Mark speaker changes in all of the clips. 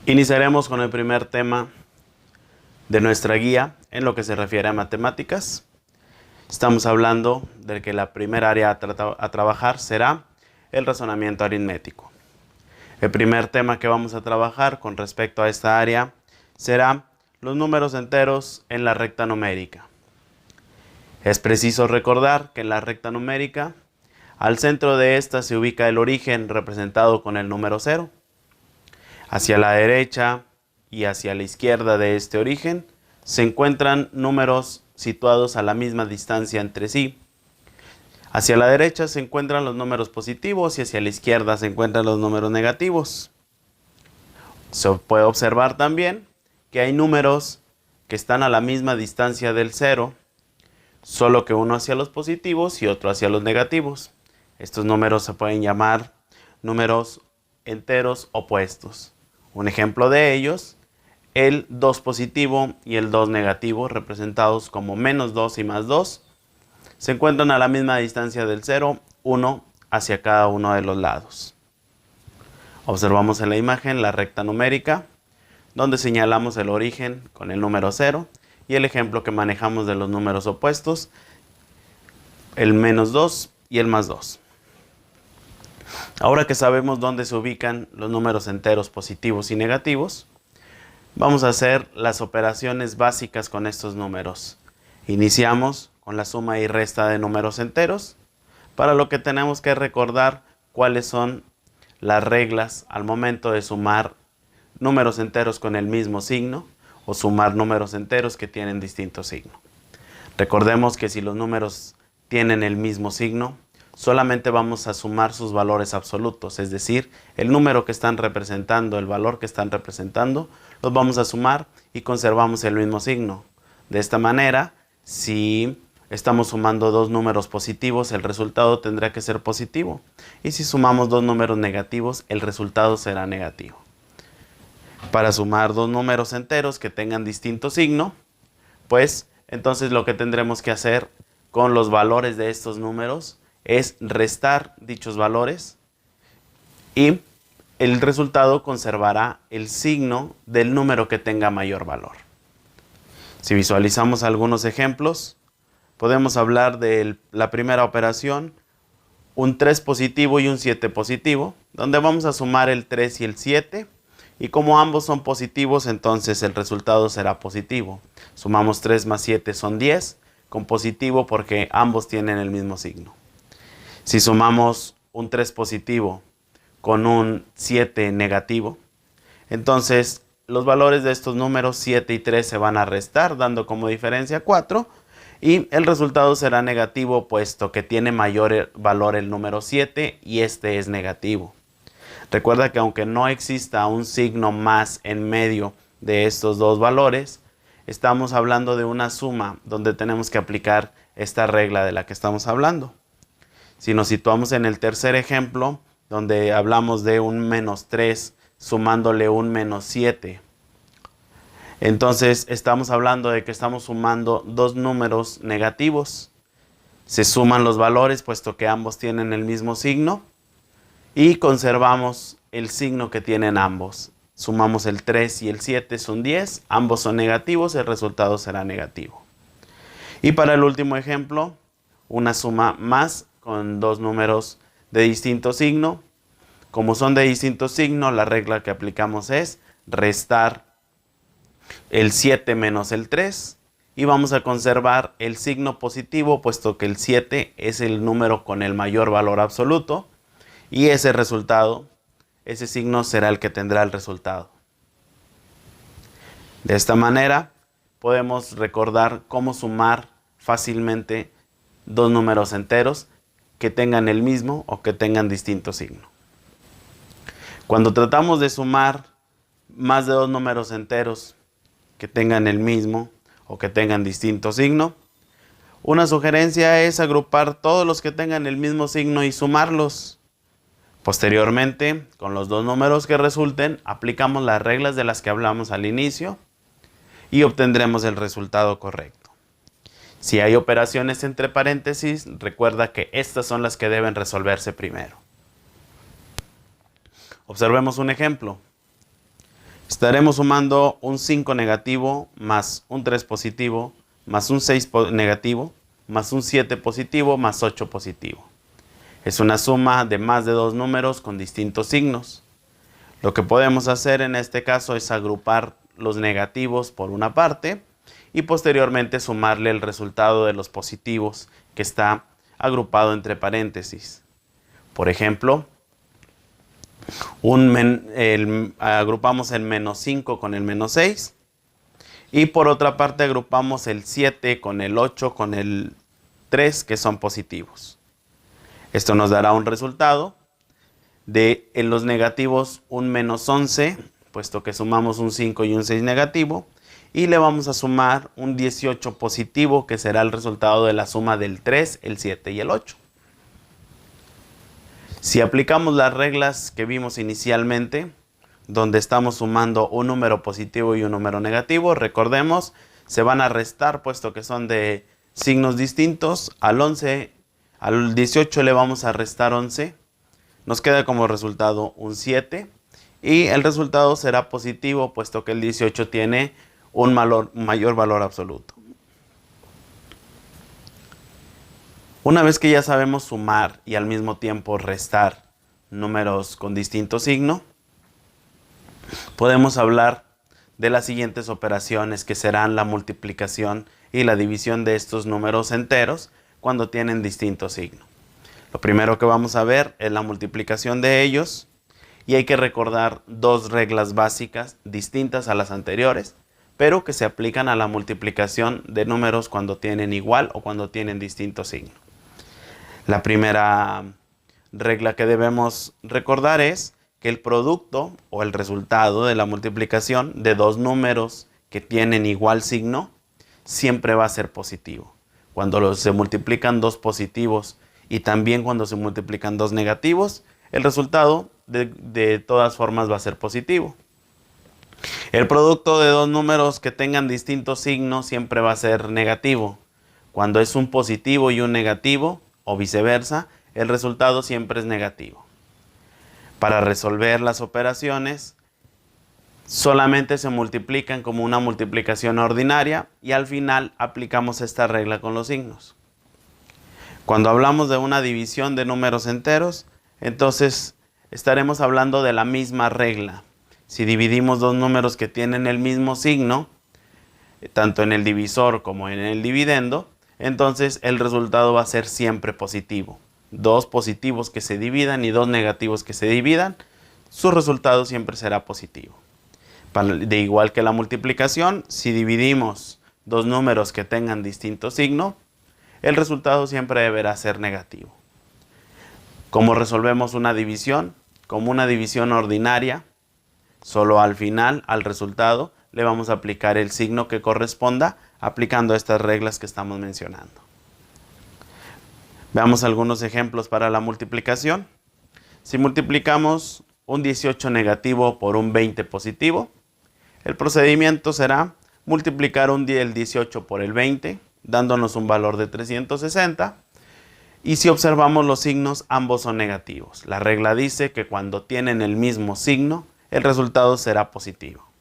Speaker 1: Iniciaremos con el primer tema de nuestra guía en lo que se refiere a matemáticas. Estamos hablando de que la primera área a trabajar será el razonamiento aritmético. El primer tema que vamos a trabajar con respecto a esta área será los números enteros en la recta numérica. Es preciso recordar que en la recta numérica, al centro de esta se ubica el origen representado con el número 0. Hacia la derecha y hacia la izquierda de este origen se encuentran números situados a la misma distancia entre sí. Hacia la derecha se encuentran los números positivos y hacia la izquierda se encuentran los números negativos. Se puede observar también que hay números que están a la misma distancia del 0, solo que uno hacia los positivos y otro hacia los negativos. Estos números se pueden llamar números enteros opuestos. Un ejemplo de ellos, el 2 positivo y el 2 negativo, representados como menos 2 y más 2, se encuentran a la misma distancia del 0, 1 hacia cada uno de los lados. Observamos en la imagen la recta numérica, donde señalamos el origen con el número 0, y el ejemplo que manejamos de los números opuestos, el menos 2 y el más 2. Ahora que sabemos dónde se ubican los números enteros positivos y negativos, vamos a hacer las operaciones básicas con estos números. Iniciamos con la suma y resta de números enteros, para lo que tenemos que recordar cuáles son las reglas al momento de sumar números enteros con el mismo signo o sumar números enteros que tienen distinto signo. Recordemos que si los números tienen el mismo signo, solamente vamos a sumar sus valores absolutos, es decir, el número que están representando, el valor que están representando, los vamos a sumar y conservamos el mismo signo. De esta manera, si estamos sumando dos números positivos, el resultado tendrá que ser positivo. Y si sumamos dos números negativos, el resultado será negativo. Para sumar dos números enteros que tengan distinto signo, pues entonces lo que tendremos que hacer con los valores de estos números es restar dichos valores y el resultado conservará el signo del número que tenga mayor valor. Si visualizamos algunos ejemplos, podemos hablar de la primera operación, un 3 positivo y un 7 positivo, donde vamos a sumar el 3 y el 7, y como ambos son positivos, entonces el resultado será positivo. Sumamos 3 más 7 son 10, con positivo porque ambos tienen el mismo signo. Si sumamos un 3 positivo con un 7 negativo, entonces los valores de estos números 7 y 3 se van a restar, dando como diferencia 4, y el resultado será negativo puesto que tiene mayor valor el número 7 y este es negativo. Recuerda que aunque no exista un signo más en medio de estos dos valores, estamos hablando de una suma donde tenemos que aplicar esta regla de la que estamos hablando. Si nos situamos en el tercer ejemplo, donde hablamos de un menos 3 sumándole un menos 7, entonces estamos hablando de que estamos sumando dos números negativos. Se suman los valores puesto que ambos tienen el mismo signo y conservamos el signo que tienen ambos. Sumamos el 3 y el 7 son 10, ambos son negativos, el resultado será negativo. Y para el último ejemplo, una suma más con dos números de distinto signo. Como son de distinto signo, la regla que aplicamos es restar el 7 menos el 3 y vamos a conservar el signo positivo puesto que el 7 es el número con el mayor valor absoluto y ese resultado, ese signo será el que tendrá el resultado. De esta manera podemos recordar cómo sumar fácilmente dos números enteros que tengan el mismo o que tengan distinto signo. Cuando tratamos de sumar más de dos números enteros que tengan el mismo o que tengan distinto signo, una sugerencia es agrupar todos los que tengan el mismo signo y sumarlos. Posteriormente, con los dos números que resulten, aplicamos las reglas de las que hablamos al inicio y obtendremos el resultado correcto. Si hay operaciones entre paréntesis, recuerda que estas son las que deben resolverse primero. Observemos un ejemplo. Estaremos sumando un 5 negativo más un 3 positivo más un 6 negativo más un 7 positivo más 8 positivo. Es una suma de más de dos números con distintos signos. Lo que podemos hacer en este caso es agrupar los negativos por una parte y posteriormente sumarle el resultado de los positivos que está agrupado entre paréntesis. Por ejemplo, agrupamos el menos 5 con el menos 6 y por otra parte agrupamos el 7 con el 8 con el 3 que son positivos. Esto nos dará un resultado de en los negativos un menos 11, puesto que sumamos un 5 y un 6 negativo, y le vamos a sumar un 18 positivo, que será el resultado de la suma del 3, el 7 y el 8. Si aplicamos las reglas que vimos inicialmente, donde estamos sumando un número positivo y un número negativo, recordemos, se van a restar puesto que son de signos distintos. Al 18 le vamos a restar 11, nos queda como resultado un 7 y el resultado será positivo puesto que el 18 tiene un mayor valor absoluto. Una vez que ya sabemos sumar y al mismo tiempo restar números con distinto signo, podemos hablar de las siguientes operaciones que serán la multiplicación y la división de estos números enteros cuando tienen distinto signo. Lo primero que vamos a ver es la multiplicación de ellos y hay que recordar dos reglas básicas distintas a las anteriores, pero que se aplican a la multiplicación de números cuando tienen igual o cuando tienen distinto signo. La primera regla que debemos recordar es que el producto o el resultado de la multiplicación de dos números que tienen igual signo siempre va a ser positivo. Cuando se multiplican dos positivos y también cuando se multiplican dos negativos, el resultado de todas formas va a ser positivo. El producto de dos números que tengan distintos signos siempre va a ser negativo. Cuando es un positivo y un negativo, o viceversa, el resultado siempre es negativo. Para resolver las operaciones, solamente se multiplican como una multiplicación ordinaria y al final aplicamos esta regla con los signos. Cuando hablamos de una división de números enteros, entonces estaremos hablando de la misma regla. Si dividimos dos números que tienen el mismo signo, tanto en el divisor como en el dividendo, entonces el resultado va a ser siempre positivo. Dos positivos que se dividan y dos negativos que se dividan, su resultado siempre será positivo. De igual que la multiplicación, si dividimos dos números que tengan distinto signo, el resultado siempre deberá ser negativo. ¿Cómo resolvemos una división? Como una división ordinaria, solo al final, al resultado, le vamos a aplicar el signo que corresponda aplicando estas reglas que estamos mencionando. Veamos algunos ejemplos para la multiplicación. Si multiplicamos un 18 negativo por un 20 positivo, el procedimiento será multiplicar el 18 por el 20, dándonos un valor de 360. Y si observamos los signos, ambos son negativos. La regla dice que cuando tienen el mismo signo, el resultado será positivo.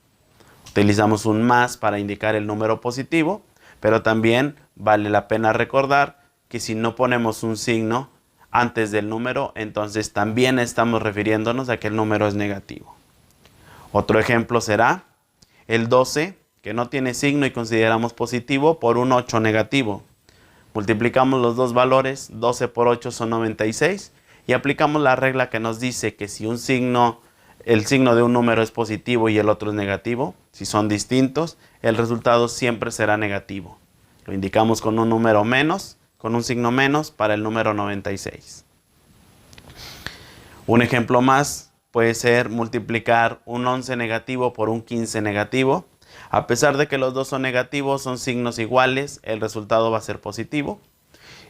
Speaker 1: Utilizamos un más para indicar el número positivo, pero también vale la pena recordar que si no ponemos un signo antes del número, entonces también estamos refiriéndonos a que el número es negativo. Otro ejemplo será el 12, que no tiene signo y consideramos positivo, por un 8 negativo. Multiplicamos los dos valores, 12 por 8 son 96, y aplicamos la regla que nos dice que si el signo de un número es positivo y el otro es negativo, si son distintos, el resultado siempre será negativo. Lo indicamos con un número menos, con un signo menos para el número 96. Un ejemplo más puede ser multiplicar un 11 negativo por un 15 negativo. A pesar de que los dos son negativos, son signos iguales, el resultado va a ser positivo.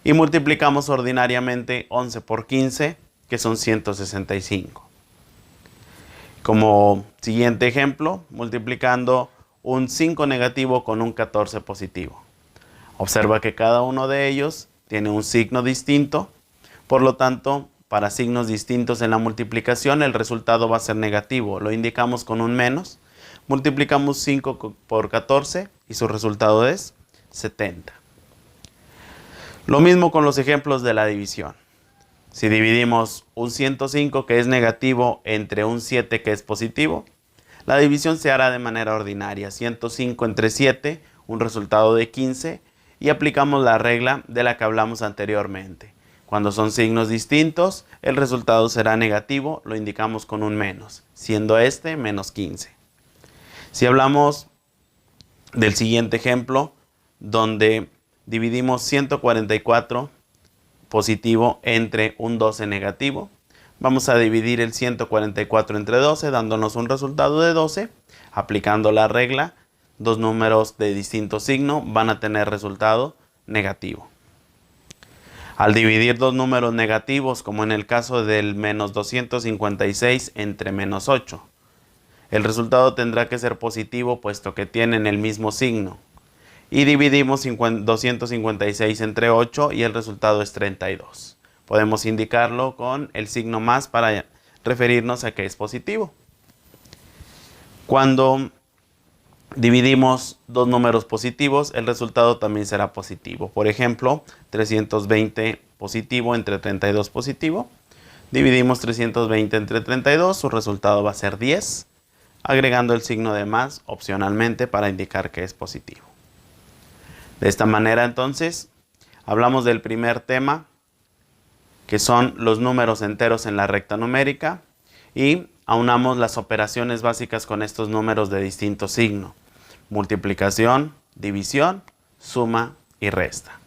Speaker 1: Y multiplicamos ordinariamente 11 por 15, que son 165. Como siguiente ejemplo, multiplicando un 5 negativo con un 14 positivo. Observa que cada uno de ellos tiene un signo distinto, por lo tanto, para signos distintos en la multiplicación el resultado va a ser negativo. Lo indicamos con un menos, Multiplicamos 5 por 14 y su resultado es 70. Lo mismo con los ejemplos de la división. Si dividimos un 105 que es negativo entre un 7 que es positivo, la división se hará de manera ordinaria. 105 entre 7, un resultado de 15, y aplicamos la regla de la que hablamos anteriormente. Cuando son signos distintos, el resultado será negativo, lo indicamos con un menos, siendo este menos 15. Si hablamos del siguiente ejemplo, donde dividimos 144 positivo entre un 12 negativo, vamos a dividir el 144 entre 12, dándonos un resultado de 12. Aplicando la regla, dos números de distinto signo van a tener resultado negativo. Al dividir dos números negativos, como en el caso del menos 256 entre menos 8, el resultado tendrá que ser positivo puesto que tienen el mismo signo. Y dividimos 256 entre 8 y el resultado es 32. Podemos indicarlo con el signo más para referirnos a que es positivo. Cuando dividimos dos números positivos, el resultado también será positivo. Por ejemplo, 320 positivo entre 32 positivo. Dividimos 320 entre 32, su resultado va a ser 10, agregando el signo de más opcionalmente para indicar que es positivo. De esta manera, entonces, hablamos del primer tema, que son los números enteros en la recta numérica, y aunamos las operaciones básicas con estos números de distinto signo: multiplicación, división, suma y resta.